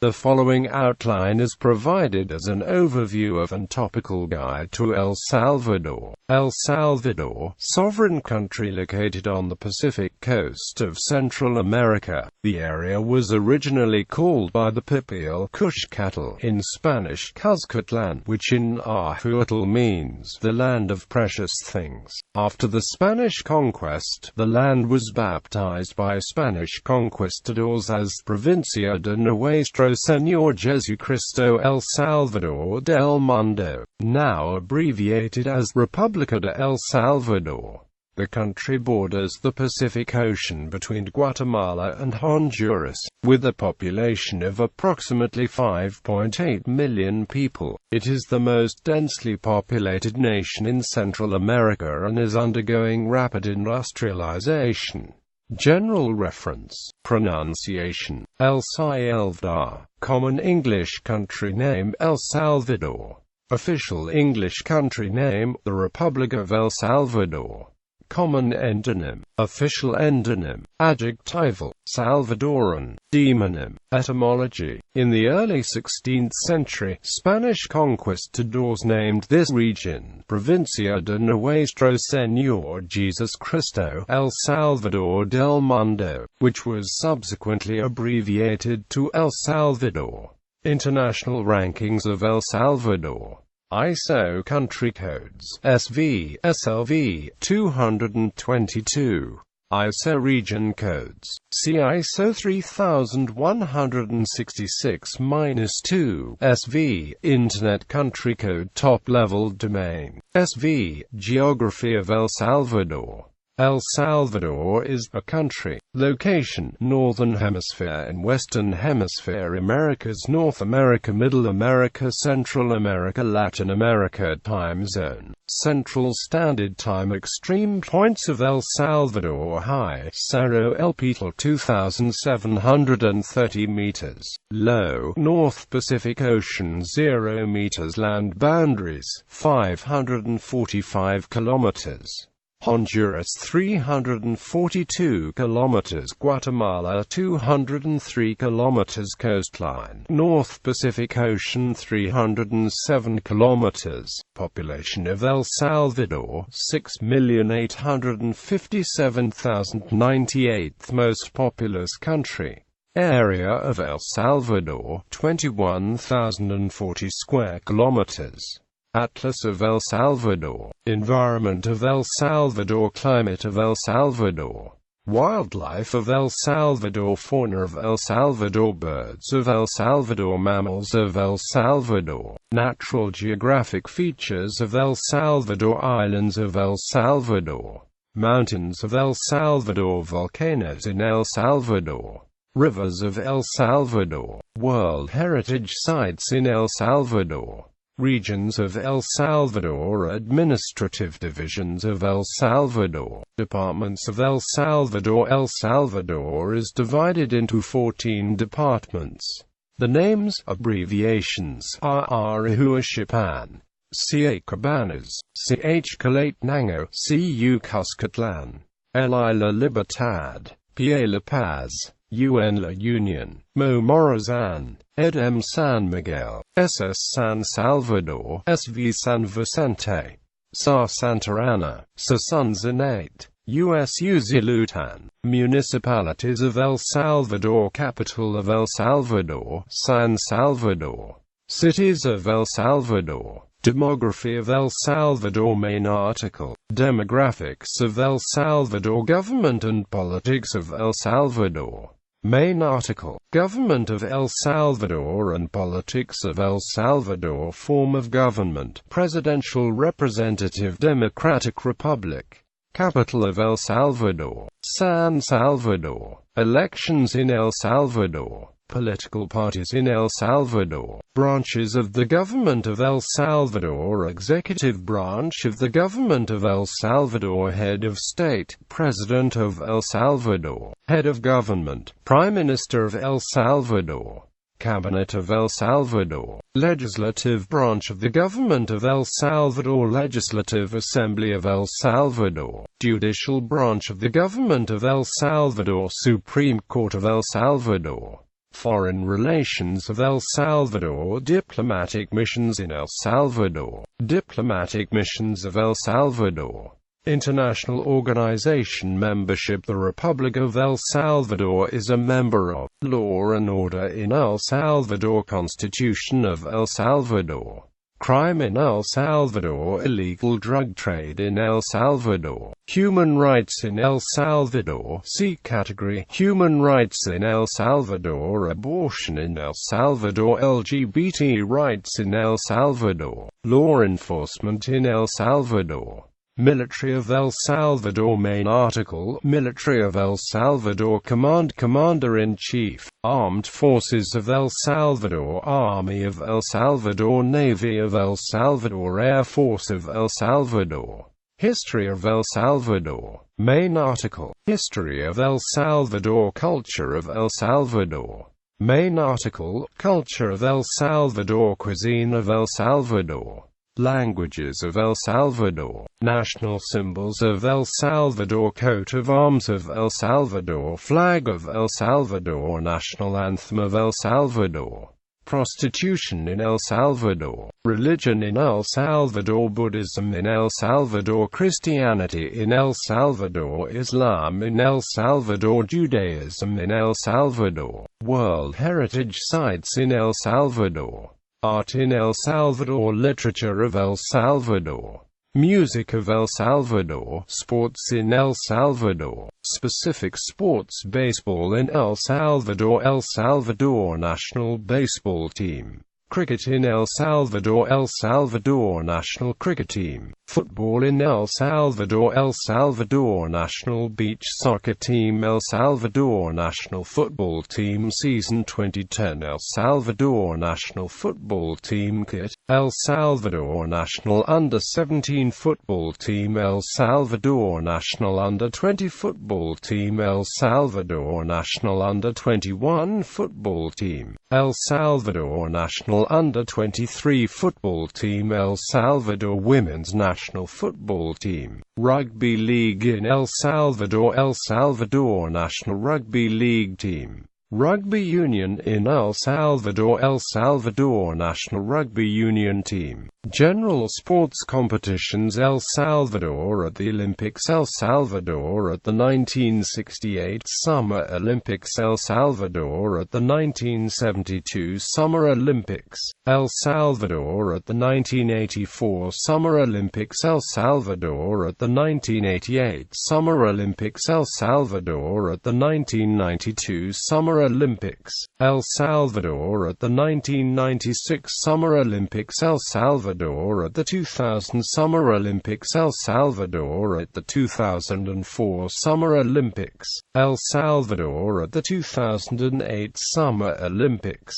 The following outline is provided as an overview of and topical guide to El Salvador. El Salvador, sovereign country located on the Pacific coast of Central America. The area was originally called by the Pipil Cuzhcatl, in Spanish Cuzcatlan, which in Nahuatl means the land of precious things. After the Spanish conquest, the land was baptized by Spanish conquistadors as Provincia de Nuestro, Señor, Jesucristo, El Salvador del Mundo, now abbreviated as República de El Salvador. The country borders the Pacific Ocean between Guatemala and Honduras, with a population of approximately 5.8 million people. It is the most densely populated nation in Central America and is undergoing rapid industrialization. General reference. Pronunciation. El Salvador. Common English country name El Salvador. Official English country name the Republic of El Salvador. Common endonym. Official endonym. Adjectival. Salvadoran. Demonym. Etymology. In the early 16th century, Spanish conquistadors named this region Provincia de Nuestro Señor Jesucristo, El Salvador del Mundo, which was subsequently abbreviated to El Salvador. International rankings of El Salvador. ISO country codes SV, SLV 222. ISO region codes. See ISO 3166-2 SV. Internet country code top level domain. SV. Geography of El Salvador. El Salvador is a country. Location: Northern Hemisphere and Western Hemisphere. Americas: North America, Middle America, Central America, Latin America. Time zone: Central Standard Time. Extreme points of El Salvador: high, Cerro El Pipil 2,730 meters. Low, North Pacific Ocean 0 meters. Land boundaries: 545 kilometers. Honduras 342 kilometers, Guatemala 203 kilometers. Coastline: North Pacific Ocean 307 kilometers. Population of El Salvador 6,857,098. Most populous country. Area of El Salvador 21,040 square kilometers. Atlas of El Salvador. Environment of El Salvador. Climate of El Salvador. Wildlife of El Salvador. Fauna of El Salvador. Birds of El Salvador. Mammals of El Salvador. Natural geographic features of El Salvador. Islands of El Salvador. Mountains of El Salvador. Volcanoes in El Salvador. Rivers of El Salvador. World Heritage Sites in El Salvador. Regions of El Salvador. Administrative divisions of El Salvador. Departments of El Salvador. El Salvador is divided into 14 departments. The names, abbreviations, are Ahuashipan, Ca Cabanas, Ch Calatenango, Cu Cuzcatlan, La Libertad, Pa La Paz, La Union, Morazan, Edem San Miguel, SS San Salvador, SV San Vicente, Sa Santa Ana, Sa Sunzanate, USU Zilutan. Municipalities of El Salvador. Capital of El Salvador, San Salvador. Cities of El Salvador. Demography of El Salvador. Main article. Demographics of El Salvador. Government and politics of El Salvador. Main article. Government of El Salvador and politics of El Salvador. Form of government: presidential representative democratic republic. Capital of El Salvador, San Salvador. Elections in El Salvador. Political parties in El Salvador. Branches of the government of El Salvador. Executive branch of the government of El Salvador. Head of state, President of El Salvador. Head of government, Prime Minister of El Salvador. Cabinet of El Salvador. Legislative branch of the government of El Salvador. Legislative Assembly of El Salvador. Judicial branch of the government of El Salvador. Supreme Court of El Salvador. Foreign relations of El Salvador. Diplomatic missions in El Salvador. Diplomatic missions of El Salvador. International organization membership. The Republic of El Salvador is a member of Law and Order in El Salvador, Constitution of El Salvador. Crime in El Salvador, illegal drug trade in El Salvador, human rights in El Salvador. See category: Human rights in El Salvador, abortion in El Salvador, LGBT rights in El Salvador, law enforcement in El Salvador. Military of El Salvador. Main article: Military of El Salvador. Command: Commander-in-Chief, Armed Forces of El Salvador, Army of El Salvador, Navy of El Salvador, Air Force of El Salvador. History of El Salvador. Main article: History of El Salvador. Culture of El Salvador. Main article: Culture of El Salvador. Cuisine of El Salvador. Languages of El Salvador. National symbols of El Salvador. Coat of arms of El Salvador. Flag of El Salvador. National anthem of El Salvador. Prostitution in El Salvador. Religion in El Salvador. Buddhism in El Salvador. Christianity in El Salvador. Islam in El Salvador. Judaism in El Salvador. World Heritage Sites in El Salvador. Art in El Salvador. Literature of El Salvador. Music of El Salvador. Sports in El Salvador. Specific sports: baseball in El Salvador. El Salvador national baseball team. Cricket in El Salvador. El Salvador national cricket team. Football in El Salvador. El Salvador national beach soccer team. El Salvador national football team. Season 2010 El Salvador national football team kit. El Salvador national under-17 football team. El Salvador national under-20 football team. El Salvador national under-21 football team. El Salvador national under-23 football team. El Salvador women's national football team. Rugby league in El Salvador. El Salvador national rugby league team. Rugby union in El Salvador. El Salvador national rugby union team. General sports competitions. El Salvador at the Olympics. El Salvador at the 1968 Summer Olympics. El Salvador at the 1972 Summer Olympics. El Salvador at the 1984 Summer Olympics. El Salvador at the 1988 Summer Olympics. El Salvador at the 1992 Summer Olympics. El Salvador at the 1996 Summer Olympics. El Salvador at the 2000 Summer Olympics. El Salvador at the 2004 Summer Olympics. El Salvador at the 2008 Summer Olympics.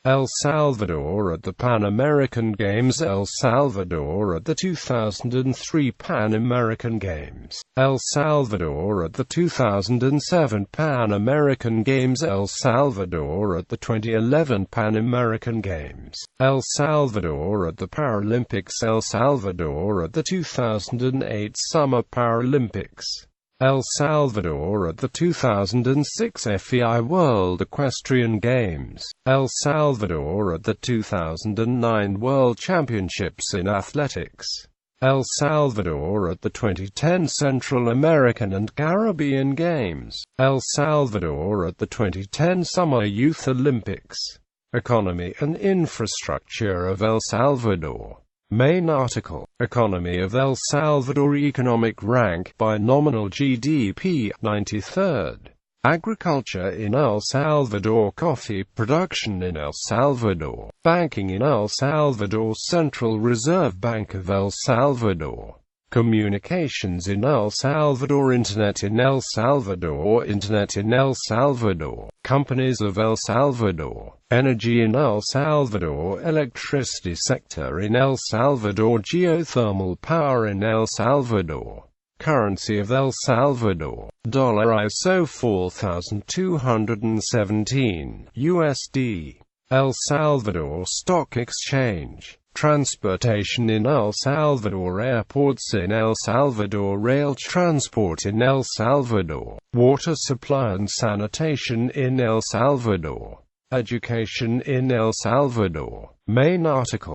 El Salvador at the Pan American Games. El Salvador at the 2003 Pan American Games. El Salvador at the 2007 Pan American Games. El Salvador at the 2011 Pan American Games. El Salvador at the Paralympics. El Salvador at the 2008 Summer Paralympics. El Salvador at the 2006 FEI World Equestrian Games. El Salvador at the 2009 World Championships in Athletics. El Salvador at the 2010 Central American and Caribbean Games. El Salvador at the 2010 Summer Youth Olympics. Economy and infrastructure of El Salvador. Main article: Economy of El Salvador. Economic rank by nominal GDP, 93rd. Agriculture in El Salvador. Coffee production in El Salvador. Banking in El Salvador. Central Reserve Bank of El Salvador. Communications in El Salvador. Internet in El Salvador. Internet in El Salvador. Companies of El Salvador. Energy in El Salvador. Electricity sector in El Salvador. Geothermal power in El Salvador. Currency of El Salvador. Dollar ISO 4217 USD. El Salvador Stock Exchange. Transportation in El Salvador. Airports in El Salvador. Rail transport in El Salvador. Water supply and sanitation in El Salvador. Education in El Salvador. Main article.